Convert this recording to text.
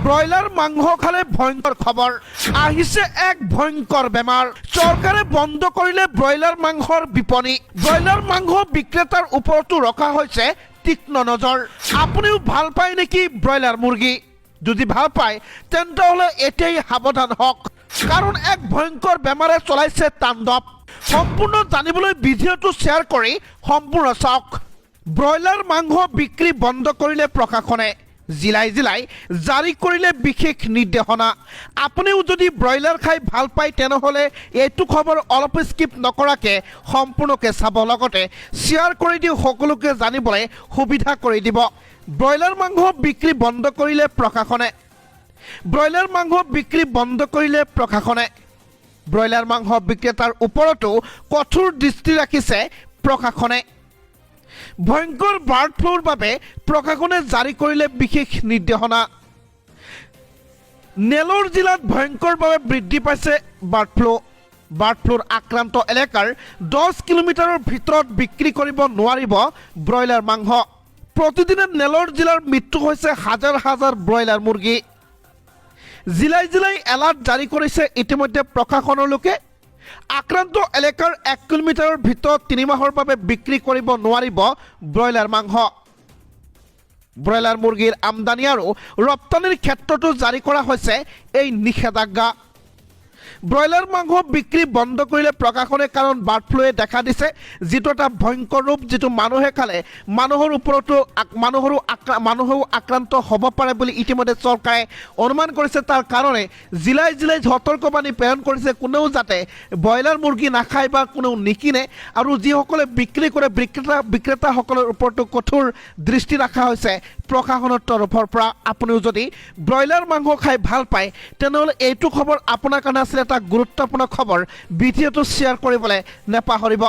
broiler মাংস খালে ভয়ংকৰ খবৰ আহিছে এক ভয়ংকৰ বেমাৰ চৰকাৰে বন্ধ কৰিলে ব্ৰইলাৰ মাংসৰ বিপণী ব্ৰইলাৰ মাংস বিক্ৰেতাৰ ওপৰতো ৰখা হৈছে তীক্ষ্ণ নজৰ আপুনিও ভাল পায় নেকি ব্ৰইলাৰ মুৰ্গী যদি ভাল পায় তেন্তে হলে এতিয়াই সাৱধান হওক কাৰণ এক ভয়ংকৰ বেমাৰে চলাইছে তাণ্ডৱ সম্পূৰ্ণ জানিবলৈ ভিডিঅ'টো শ্বেয়াৰ কৰি সম্পূৰ্ণ চাওক ব্ৰইলাৰ মাংস বিক্ৰী বন্ধ কৰিলে প্ৰশাসনে জিলাই জিলাই জাৰি কৰিলে বিশেষ নিৰ্দেশনা আপুনিও যদি ব্ৰইলাৰ খাই ভাল পায় তেনেহলে এইটো খবৰ অলপ স্কিপ নকৰাকে সম্পূৰ্ণকে চাব লগতে শ্বেয়াৰ কৰি দি সকলোকে জানিবলৈ সুবিধা কৰি দিব ব্ৰইলাৰ মাংস বিক্ৰী বন্ধ কৰিলে প্ৰশাসনে ব্ৰইলাৰ মাংস বিক্ৰী বন্ধ কৰিলে প্ৰশাসনে ব্ৰইলাৰ মাংস বিক্ৰেতাৰ ওপৰতো কঠোৰ দৃষ্টি ৰাখিছে প্ৰশাসনে ভয়ংকৰ বাৰ্ড ফ্লুৰ বাবে প্ৰশাসনে জাৰি কৰিলে বিশেষ নিৰ্দেশনা নেলোৰ জিলাত ভয়ংকৰভাৱে বৃদ্ধি পাইছে বাৰ্ড ফ্লুৰ আক্ৰান্ত এলেকাৰ 10 কিলোমিটাৰৰ ভিতৰত বিক্ৰী কৰিব নোৱাৰিব ব্ৰইলাৰ মাংস প্ৰতিদিনে নেলোৰ জিলাৰ মৃত্যু হৈছে হাজাৰ হাজাৰ ব্ৰইলাৰ মুৰ্গী জিলাই জিলাই এলাৰ্ট জাৰি কৰিছে ইতিমধ্যে প্ৰশাসনৰ লোকে আক্ৰান্ত এলেকাৰ 1 কিলোমিটাৰৰ ভিতৰত 3 মাহৰ বাবে বিক্ৰী কৰিব নোৱাৰিব ব্ৰইলাৰ মাংস ব্ৰইলাৰ মুৰ্গীৰ আমদানি আৰু ৰপ্তানিৰ ক্ষেত্ৰতো জাৰি কৰা হৈছে এই নিষেধাজ্ঞা ব্ৰইলাৰ মাংস বিক্ৰী বন্ধ কৰিলে প্ৰশাসনে কাৰণ বাৰ্ড ফ্লুৱে দেখা দিছে যেটো এটা ভয়ংকৰ ৰূপ যেটো মানুহে খালে মানুহৰ ওপৰতো মানুহৰো আক্ৰান্ত হ'ব পাৰে বুলি ইতিমধ্যে চৰকাৰে অনুমান কৰিছে তাৰ কাৰণে জিলাই জিলাই সতৰ্কবাণী প্ৰেৰণ কৰিছে কোনেও যাতে ব্ৰইলাৰ মুৰ্গী নাখায় বা কোনেও নিকিনে আৰু যিসকলে বিক্ৰী কৰে বিক্ৰেতাসকলৰ ওপৰতো কঠোৰ দৃষ্টি ৰাখা হৈছে প্ৰশাসনৰ তৰফৰ পৰা আপুনিও যদি ব্ৰইলাৰ মাংস খাই ভাল পায় তেনেহলে এইটো খবৰ আপোনাৰ কাৰণে আছিল এটা গুৰুত্বপূৰ্ণ খবৰ ভিডিঅ'টো শ্বেয়াৰ কৰিবলৈ নেপাহৰিব